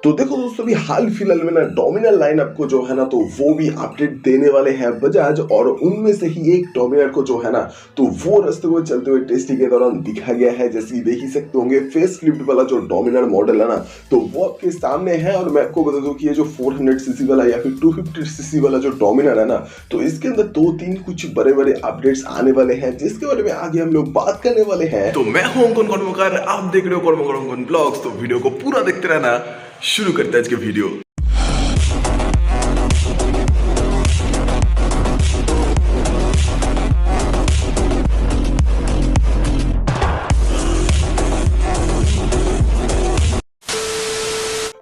तो देखो दोस्तों अभी हाल फिलहाल में ना डोमिनार लाइनअप को जो है ना तो वो भी अपडेट देने वाले हैं बजाज, और उनमें से ही एक डोमिनार को जो है ना तो वो रास्ते को चलते हुए टेस्टिंग के दौरान दिखा गया है। जैसे कि देख ही सकते होंगे फेस लिफ्ट वाला जो डोमिनार मॉडल है ना तो वो आपके सामने है। और मैं आपको बता दूं कि ये जो 400 सीसी वाला या फिर 250 सीसी वाला जो डोमिनार है ना तो इसके अंदर 2-3 कुछ बड़े बड़े अपडेट्स आने वाले हैं, जिसके बारे में आगे हम लोग बात करने वाले हैं। तो मैं हूं अंकुन कर्मकार, आप देख रहे हो कर्मकर ब्लॉग्स। तो वीडियो को पूरा देखते रहना। शुरू करते हैं आज के वीडियो।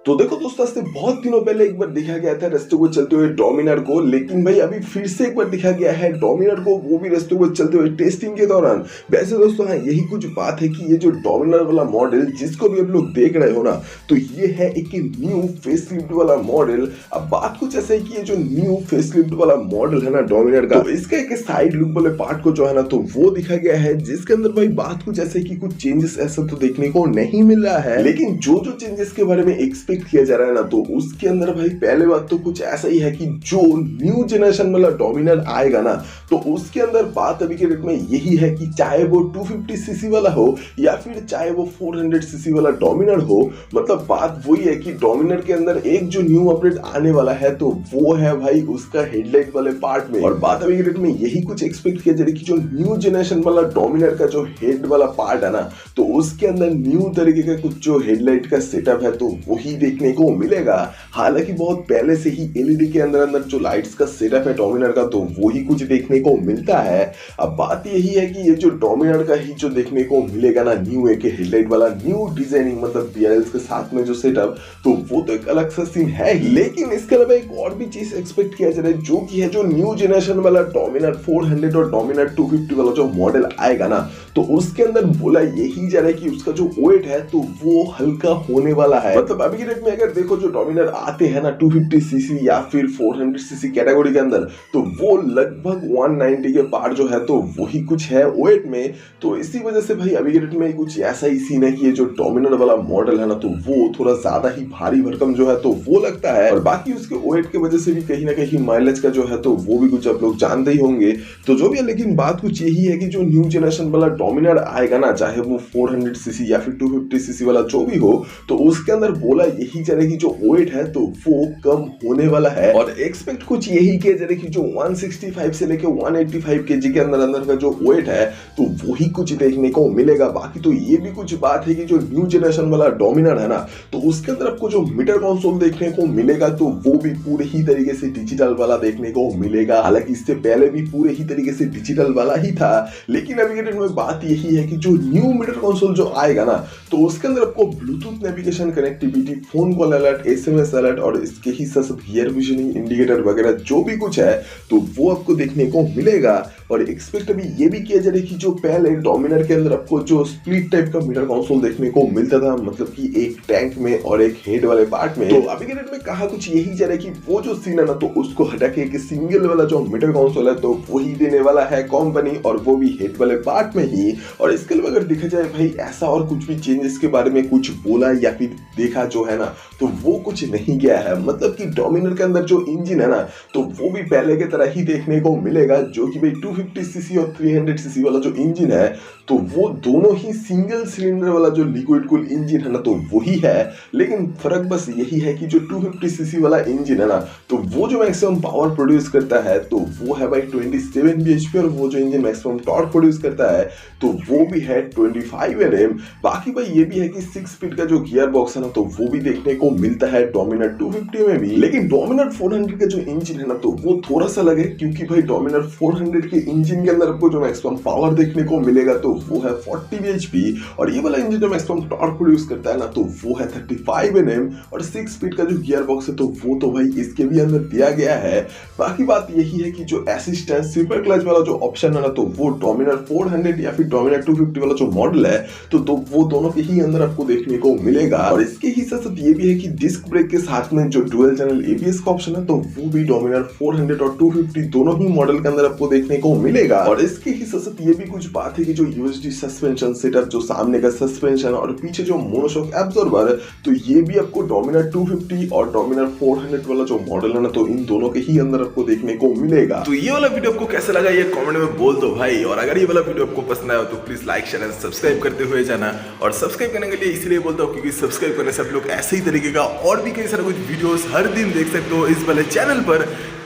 तो देखो दोस्तों आज से बहुत दिनों पहले एक बार देखा गया था रास्ते को चलते हुए डोमिनार को, लेकिन भाई अभी फिर से एक बार दिखा गया है डोमिनार को, वो भी रास्ते को चलते हुए टेस्टिंग के दौरान। वैसे दोस्तों हाँ यही कुछ बात है कि ये जो डोमिनार वाला मॉडल जिसको भी आप लोग देख रहे हो ना तो ये है एक न्यू फेसलिफ्ट वाला मॉडल। अब बात कुछ ऐसा है कि ये जो न्यू फेसलिफ्ट वाला मॉडल है ना डोमिनार का, तो इसका एक साइड लुक वाले पार्ट को जो है ना तो वो दिखा गया है, जिसके अंदर भाई बात कुछ ऐसे कि कुछ चेंजेस ऐसा तो देखने को नहीं मिल रहा है। लेकिन जो जो चेंजेस के बारे में एक्सपेक्ट किया जा रहा है ना तो उसके अंदर भाई पहले बात तो कुछ ऐसा ही है कि जो न्यू जनरेशन वाला डोमिनार आएगा ना तो उसके अंदर बात अभी के डेट में यही है कि चाहे वो 250 सीसी वाला हो या फिर चाहे वो 400 सीसी वाला डोमिनार हो, मतलब बात वही है कि डोमिनार के अंदर एक जो न्यू अपडेट आने वाला है तो वो है भाई उसका हेडलाइट वाले पार्ट में। और बात अभी के डेट में यही कुछ एक्सपेक्ट किया जा रहा है कि जो न्यू जनरेशन वाला डोमिनार का जो हेड वाला पार्ट है ना तो उसके अंदर न्यू तरीके का कुछ जो हेडलाइट का सेटअप है तो वही देखने को मिलेगा। हालांकि बहुत पहले से ही एलईडी के अंदर अंदर जो लाइट्स का सेटअप है डोमिनार का तो वही कुछ देखने को मिलता है। अब बात यही है कि ये जो डोमिनार का ही जो देखने को मिलेगा ना न्यू एक हेडलाइट वाला न्यू डिजाइनिंग, मतलब बीआरएल्स के साथ में जो सेटअप, तो वो तो एक अलग सा सीन है ही। लेकिन इसके अलावा एक और भी चीज एक्सपेक्ट किया जा रहा है जो कि है जो न्यू जनरेशन वाला डोमिनार 400 और डोमिनार 250 वाला जो मॉडल आएगा ना तो उसके अंदर बोला यही जा रहा है कि उसका जो वेट है तो वो हल्का होने वाला है। मतलब अभी के डेट में अगर देखो जो डोमिनार आते हैं ना 250 सीसी या फिर 400 सीसी कैटेगरी के अंदर तो वो लगभग 190 के पार जो है तो वही कुछ है वेट में। तो इसी वजह से भाई अभी के डेट में कुछ ऐसा ही सीन है कि ये जो डोमिनार वाला मॉडल है ना तो वो थोड़ा ज्यादा ही भारी भरकम जो है तो वो लगता है। और बाकी उसके वेट की वजह से भी कहीं ना कहीं माइलेज का जो है तो वो भी कुछ आप लोग जानते ही होंगे। तो जो भी है लेकिन बात कुछ यही है कि जो न्यू जनरेशन वाला डोमिनार आएगा ना चाहे वो 400 सीसी या फिर 250 सीसी वाला जो भी हो तो उसके अंदर बोला यही जा रहा है कि जो वेट है तो वो कम होने वाला है। और एक्सपेक्ट कुछ यही किया जा रहा है कि जो 165 से लेके 185 केजी के अंदर अंदर का जो वेट है तो वही कुछ देखने को मिलेगा। बाकी तो ये भी कुछ बात है कि जो न्यू जनरेशन वाला डोमिनार है ना तो उसके अंदर आपको जो मीटर कंसोल देखने को मिलेगा तो वो भी पूरे ही तरीके से डिजिटल वाला देखने को मिलेगा। हालांकि इससे पहले भी पूरे ही तरीके से डिजिटल वाला ही था, लेकिन अभी के डेट में बात यही है कि जो न्यू मीटर कंसोल जो आएगा ना तो उसके अंदर आपको Bluetooth navigation connectivity, phone call alert, SMS alert और इसके ही साथ गियर विजनिंग इंडिकेटर वगैरह जो भी कुछ है तो वो आपको देखने को मिलेगा। और एक्सपेक्ट अभी ये भी किया जा रहा है कि जो पहले डोमिनार के अंदर आपको जो स्प्लिट टाइप का मीटर कंसोल देखने को मिलता था, मतलब कि एक टैंक में और एक हेड वाले पार्ट में, तो अभी के डेट में कहा कुछ यही जा रहा है कि वो जो सीन है ना तो उसको हटा के एक सिंगल वाला जो मीटर कंसोल है तो वही देने वाला है कंपनी, और वो भी हेड वाले पार्ट में ही। और इसके अलावा अगर देखा जाए भाई ऐसा और कुछ भी चेंजेस के बारे में कुछ बोला या फिर देखा जो है ना तो वो कुछ नहीं गया है। मतलब कि डोमिनार के अंदर जो इंजन है ना तो वो भी पहले की तरह ही देखने को मिलेगा, जो कि भाई 250 सीसी और 300 सीसी वाला जो इंजन है तो वो दोनों ही सिंगल सिलेंडर वाला जो लिक्विड कूल इंजन है ना तो वही है। लेकिन फर्क बस यही है कि जो 250 सीसी वाला इंजन है ना तो वो जो मैक्सिमम पावर प्रोड्यूस करता है तो वो है भाई 27 bhp, और वो जो इंजन मैक्सिमम टॉर्क प्रोड्यूस करता है तो वो भी है 25 Nm। बाकी भाई ये भी है कि 6 स्पीड का जो गियर बॉक्स है ना तो वो भी देखने को मिलता है डोमिनार 250 में भी। लेकिन डोमिनार 400 का जो इंजन है ना तो वो थोड़ा सा अलग है, क्योंकि भाई डोमिनार 400 के इंजन के अंदर आपको जो मैक्सिमम पावर देखने को मिलेगा तो वो है 40 bhp, और ये वाला इंजन जो मैक्सिमम टॉर्क प्रोड्यूस करता है ना तो वो है 35 Nm, और 6 स्पीड का जो गियर बॉक्स है तो वो तो भाई इसके भी अंदर दिया गया है। बाकी बात यही है कि जो असिस्टेंस सुपर क्लच वाला जो ऑप्शन है ना तो वो डोमिनार 400 या फिर डोमिनार 250 वाला जो मॉडल है तो वो दोनों के ही अंदर आपको देखने को मिलेगा। और इसके ही साथ साथ ये भी है कि डिस्क ब्रेक के साथ में जो डुअल चैनल एबीएस का ऑप्शन है तो वो भी डोमिनार 400 और 250 दोनों ही मॉडल के अंदर आपको देखने को मिलेगा। और इसके ही साथ साथ ये भी कुछ बात है कि जो यूएसडी सस्पेंशन सेटअप, जो सामने का सस्पेंशन और पीछे जो मोनोशॉक एब्जॉर्बर, तो ये भी आपको डोमिनार 250 और डोमिनार 400 वाला जो मॉडल है ना तो इन दोनों के ही अंदर आपको देखने को मिलेगा। तो ये वाला वीडियो आपको कैसा लगा ये कमेंट में बोल दो भाई। और अगर ये वाला वीडियो आपको पसंद आया तो please like share and subscribe करते हुए जाना। और सब्सक्राइब करने के लिए इसलिए बोलता हूँ क्योंकि सब्सक्राइब करने से आप लोग ऐसे ही तरीके का और भी कई सारे कुछ वीडियोस हर दिन देख सकते हो इस वाले चैनल पर।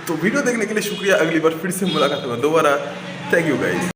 तो वीडियो देखने के लिए शुक्रिया। अगली बार फिर से मुलाकात होगा दोबारा। Thank you guys.